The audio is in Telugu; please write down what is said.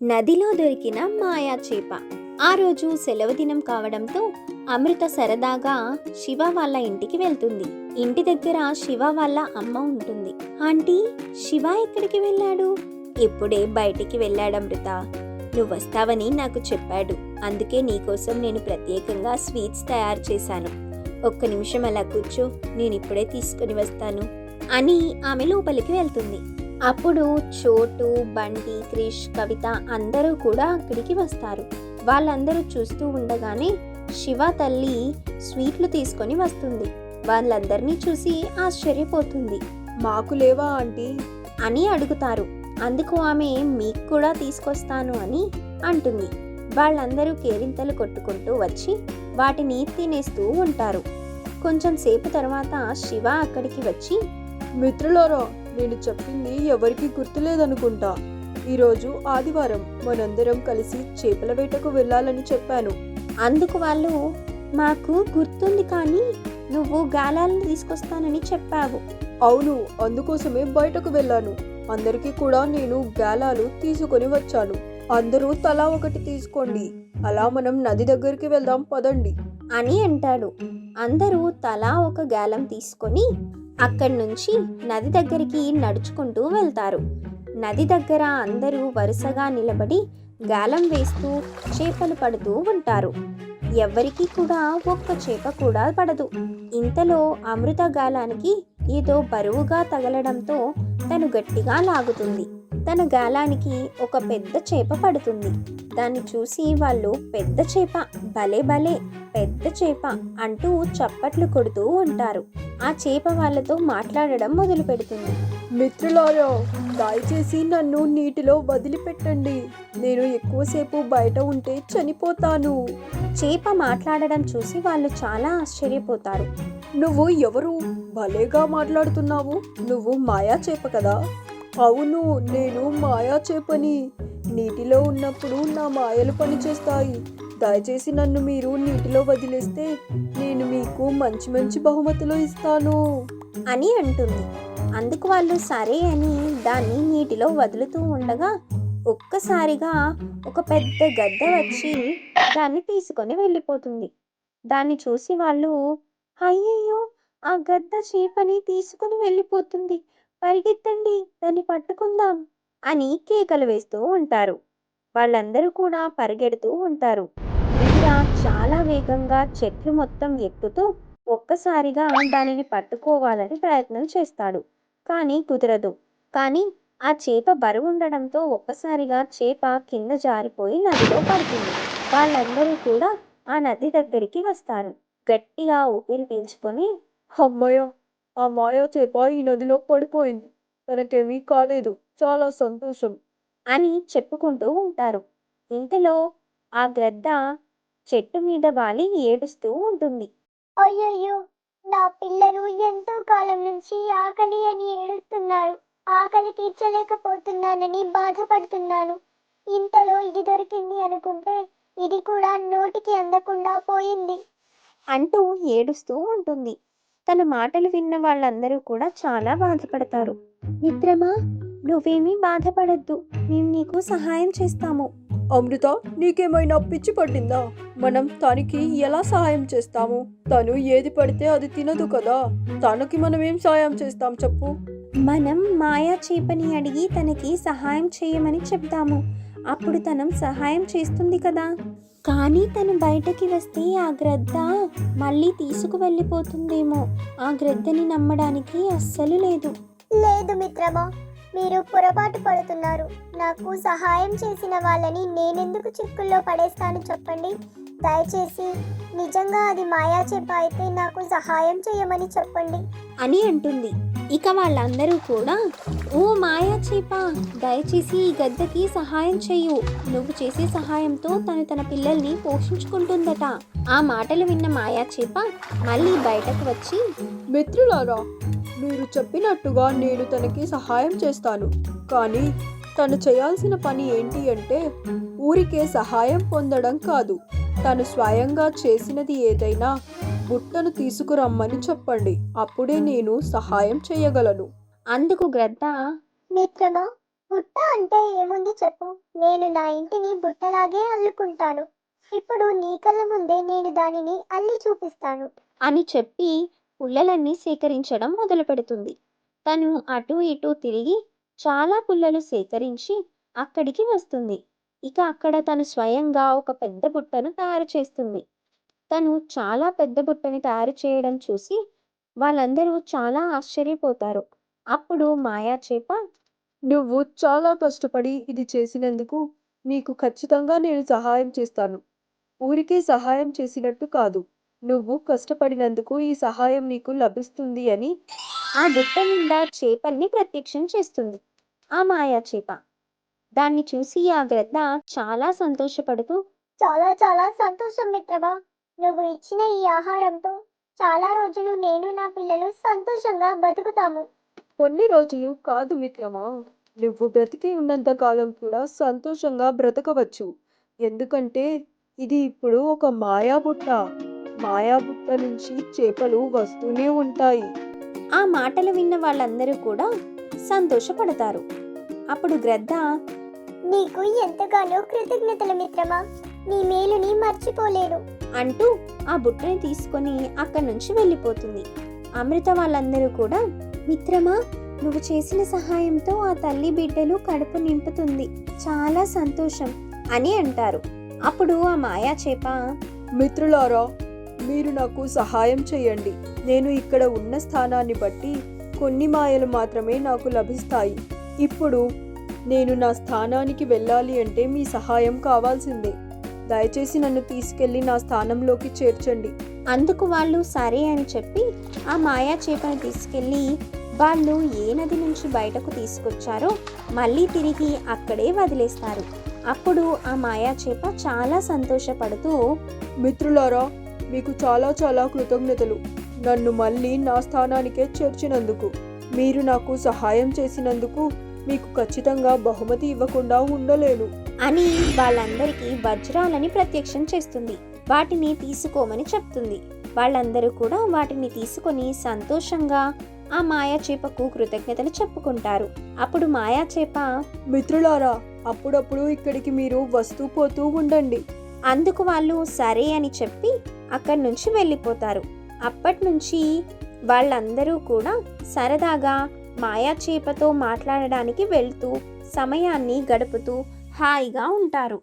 నదిలో దొరికిన మాయా చేప. ఆ రోజు సెలవు దినం కావడంతో అమృత సరదాగా శివ వాళ్ళ ఇంటికి వెళ్తుంది. ఇంటి దగ్గర శివ వాళ్ళ అమ్మ ఉంటుంది. ఆంటీ, శివ ఎక్కడికి వెళ్ళాడు? ఇప్పుడే బయటికి వెళ్ళాడమృత. నువ్వు వస్తావని నాకు చెప్పాడు. అందుకే నీకోసం నేను ప్రత్యేకంగా స్వీట్స్ తయారు చేశాను. ఒక్క నిమిషం అలా కూర్చో, నేను ఇప్పుడే తీసుకుని వస్తాను అని ఆమె లోపలికి వెళ్తుంది. అప్పుడు చోటు, బంటి, క్రిష్, కవిత అందరూ కూడా అక్కడికి వస్తారు. వాళ్ళందరూ చూస్తూ ఉండగానే శివ తల్లి స్వీట్లు తీసుకొని వస్తుంది. వాళ్ళందరినీ చూసి ఆశ్చర్యపోతుంది. మాకు లేవా ఆంటీ అని అడుగుతారు. అందుకు ఆమె మీకు కూడా తీసుకొస్తాను అని అంటుంది. వాళ్ళందరూ కేరింతలు కొట్టుకుంటూ వచ్చి వాటిని తినేస్తూ ఉంటారు. కొంచెం సేపు తర్వాత శివ అక్కడికి వచ్చి, మిత్రులారా, నేను చెప్పింది ఎవరికి గుర్తులేదనుకుంటా. ఈరోజు ఆదివారం, మనందరం కలిసి చేపల వేటకు వెళ్ళాలని చెప్పాను. అందుకు వాళ్ళు, మాకు గుర్తుంది, కానీ నువ్వు గాలాలను తీసుకొస్తానని చెప్పావు. అవును, అందుకోసమే బయటకు వెళ్ళాను. అందరికీ కూడా నేను గాలాలు తీసుకొని వచ్చాను. అందరూ తలా ఒకటి తీసుకోండి. అలా మనం నది దగ్గరికి వెళ్దాం పదండి అని అంటాడు. అందరూ తలా ఒక గాలం తీసుకొని అక్కడి నుంచి నది దగ్గరికి నడుచుకుంటూ వెళ్తారు. నది దగ్గర అందరూ వరుసగా నిలబడి గాలం వేస్తూ చేపలు పడుతూ ఉంటారు. ఎవ్వరికీ కూడా ఒక్క చేప కూడా పడదు. ఇంతలో అమృత గాలానికి ఏదో బరువుగా తగలడంతో తను గట్టిగా లాగుతుంది. తన గాలానికి ఒక పెద్ద చేప పడుతుంది. దాన్ని చూసి వాళ్ళు, పెద్ద చేప, భలే భలే పెద్ద చేప అంటూ చప్పట్లు కొడుతూ ఉంటారు. ఆ చేప వాళ్ళతో మాట్లాడడం మొదలు పెడుతుంది. మిత్రులారా, దయచేసి నన్ను నీటిలో వదిలిపెట్టండి. నేను ఎక్కువసేపు బయట ఉంటే చనిపోతాను. చేప మాట్లాడడం చూసి వాళ్ళు చాలా ఆశ్చర్యపోతారు. నువ్వు ఎవరు? భలేగా మాట్లాడుతున్నావు. నువ్వు మాయా చేప కదా? అవును, నేను మాయా చేపని. నీటిలో ఉన్నప్పుడు నా మాయలు పనిచేస్తాయి. దయచేసి నన్ను మీరు నీటిలో వదిలేస్తే నేను మీకు మంచి మంచి బహుమతులు ఇస్తాను అని అంటుంది. అందుకు వాళ్ళు సరే అని దాన్ని నీటిలో వదులుతూ ఉండగా ఒక్కసారిగా ఒక పెద్ద గద్ద వచ్చి దాన్ని తీసుకొని వెళ్ళిపోతుంది. దాన్ని చూసి వాళ్ళు, అయ్యయ్యో, ఆ గద్ద చేపని తీసుకుని వెళ్ళిపోతుంది, పరిగెత్తండి, దాన్ని పట్టుకుందాం అని కేకలు వేస్తూ ఉంటారు. వాళ్ళందరూ కూడా పరిగెడుతూ ఉంటారు. వీర చాలా వేగంగా చెట్లు మొత్తం ఎక్కుతూ ఒక్కసారిగా దానిని పట్టుకోవాలని ప్రయత్నం చేస్తాడు. కానీ కుదరదు. కానీ ఆ చేప బరువు ఉండడంతో ఒక్కసారిగా చేప కింద జారిపోయి నదిలో పడుతుంది. వాళ్ళందరూ కూడా ఆ నది దగ్గరికి వస్తారు. గట్టిగా ఊపిరి పీల్చుకొని, అమ్మయ్య, ఆ మాయా చేప ఈ నదిలో పడిపోయింది. తనకేమీ కాలేదు. చాలా సంతోషం అని చెప్పుకుంటూ ఉంటారు. ఇంతలో ఆ గ్రద్ద చెట్టు మీద వాలి ఏడుస్తూ ఉంటుంది. అయ్యయ్యో, నా పిల్లలు ఎంతో కాలం నుంచి ఆకలి అని ఏడుస్తున్నారు. ఆకలి తీర్చలేకపోతున్నానని బాధపడుతున్నాను. ఇంతలో ఇది దొరికింది అనుకుంటే ఇది కూడా నోటికి అందకుండా పోయింది అంటూ ఏడుస్తూ ఉంటుంది. తన మాటలు విన్న వాళ్ళందరూ కూడా చాలా బాధపడతారు. మిత్రమా, నువ్వేమీ బాధపడద్దు, మేము నీకు సహాయం చేస్తాము. అమృత, నీకేమైనా పిచ్చి పట్టిందా? మనం తనకి ఎలా సహాయం చేస్తాము? తను ఏది పడితే అది తినదు కదా. తనకి మనం ఏం సహాయం చేస్తాం చెప్పు? మనం మాయా చేపని అడిగి తనకి సహాయం చేయమని చెప్తాము. అప్పుడు తను సహాయం చేస్తుంది కదా. కానీ తను బయటకి వస్తే ఆ గ్రద్ద మళ్ళీ తీసుకువెళ్ళిపోతుందేమో. ఆ గ్రద్దని నమ్మడానికి అస్సలు లేదు. లేదు మిత్రమా, మీరు పొరపాటు పడుతున్నారు. నాకు సహాయం చేసిన వాళ్ళని నేనెందుకు చిక్కుల్లో పడేస్తాను చెప్పండి. దయచేసి నిజంగా అది మాయా చేప అయితే నాకు సహాయం చేయమని చెప్పండి అని అంటుంది. ఇక వాళ్ళందరూ కూడా, ఓ మాయా చేప, దయచేసి ఈ గద్దకి సహాయం చెయ్యు. నువ్వు చేసే సహాయంతో తను తన పిల్లల్ని పోషించుకుంటుందట. ఆ మాటలు విన్న మాయా చేప మళ్ళీ బయటకు వచ్చి, మిత్రులారా, మీరు చెప్పినట్టుగా నేను తనకి సహాయం చేస్తాను. కానీ తను చేయాల్సిన పని ఏంటి అంటే ఊరికే సహాయం పొందడం కాదు. తను స్వయంగా చేసినది ఏదైనా బుట్టను తీసుకురమ్మని చెప్పండి. అప్పుడే నేను సహాయం చేయగలను. అందుకు గ్రద్ద, మిత్రమా, బుట్ట అంటే ఏముంది చెప్పు. నేను నా ఇంటిని బుట్టలాగే అల్లుకుంటాను. ఇప్పుడు నీ కళ్ళ ముందే నేను దానిని అల్లి చూపిస్తాను. అని చెప్పి పుల్లలన్నీ సేకరించడం మొదలు పెడుతుంది. తను అటు ఇటు తిరిగి చాలా పుల్లలు సేకరించి అక్కడికి వస్తుంది. ఇక అక్కడ తను స్వయంగా ఒక పెద్ద బుట్టను తయారు చేస్తుంది. తను చాలా పెద్ద బుట్టని తయారు చేయడం చూసి వాళ్ళందరూ చాలా ఆశ్చర్యపోతారు. అప్పుడు మాయా చేప, నువ్వు చాలా కష్టపడి ఇది చేసినందుకు నీకు ఖచ్చితంగా నేను సహాయం చేస్తాను. ఊరికే సహాయం చేసినట్టు కాదు. నువ్వు కష్టపడినందుకు ఈ సహాయం నీకు లభిస్తుంది అని ఆ బుట్ట నిండా చేపల్ని ప్రత్యక్షం చేస్తుంది ఆ మాయా చేప. దాన్ని చూసి ఆ గ్రద్ద చాలా సంతోషపడుతూ, చాలా చాలా సంతోషం మిత్రమా. నువ్వు ఇచ్చిన ఈ ఆహారంతో చాలా రోజులు నేను నా పిల్లలు సంతోషంగా బతుకుతాము. కొన్ని రోజులు కాదు మిత్రమా, నువ్వు బ్రతికి ఉన్నంత కాలం కూడా సంతోషంగా బ్రతకవచ్చు. ఎందుకంటే ఇది ఇప్పుడు ఒక మాయాబుట్ట. మాయాబుట్ట నుంచి చేపలు వస్తూనే ఉంటాయి. ఆ మాటలు విన్న వాళ్ళందరూ కూడా సంతోషపడతారు. అప్పుడు గ్రద్ద, నీకు ఎంతగానో కృతజ్ఞతలు మిత్రమా. నీ మేలుని మర్చిపోలేను. అంటూ ఆ బుట్టని తీసుకొని అక్కడి నుంచి వెళ్ళిపోతుంది. అమృత వాళ్ళందరూ కూడా, మిత్రమా, నువ్వు చేసిన సహాయంతో ఆ తల్లి బిడ్డలు కడుపు నింపుతుంది, చాలా సంతోషం అని అంటారు. అప్పుడు ఆ మాయా చేప, మిత్రులారా, మీరు నాకు సహాయం చేయండి. నేను ఇక్కడ ఉన్న స్థానాన్ని బట్టి కొన్ని మాయలు మాత్రమే నాకు లభిస్తాయి. ఇప్పుడు నేను నా స్థానానికి వెళ్ళాలి అంటే మీ సహాయం కావాల్సిందే. దయచేసి నన్ను తీసుకెళ్లి నా స్థానంలోకి చేర్చండి. అందుకు వాళ్ళు సరే అని చెప్పి ఆ మాయా చేపను తీసుకెళ్ళి వాళ్ళు ఏ నది నుంచి బయటకు తీసుకొచ్చారో మళ్ళీ తిరిగి అక్కడే వదిలేస్తారు. అప్పుడు ఆ మాయా చేప చాలా సంతోషపడుతూ, మిత్రులారా, మీకు చాలా చాలా కృతజ్ఞతలు. నన్ను మళ్ళీ నా స్థానానికే చేర్చినందుకు, మీరు నాకు సహాయం చేసినందుకు మీకు ఖచ్చితంగా బహుమతి ఇవ్వకుండా ఉండలేను అని వాళ్ళందరికీ వజ్రాలని ప్రత్యక్షం చేస్తుంది. వాటిని తీసుకోమని చెప్తుంది. వాళ్ళందరూ కూడా వాటిని తీసుకొని సంతోషంగా ఆ మాయా చేపకు కృతజ్ఞతలు చెప్పుకుంటారు. అప్పుడు మాయా చేప, మిత్రులారా, అప్పుడప్పుడు ఇక్కడికి మీరు వస్తూ పోతూ ఉండండి. అందుకు వాళ్ళు సరే అని చెప్పి అక్కడి నుంచి వెళ్ళిపోతారు. అప్పటి నుంచి వాళ్ళందరూ కూడా సరదాగా మాయా చేపతో మాట్లాడడానికి వెళ్తూ సమయాన్ని గడుపుతూ హాయిగా ఉంటారు.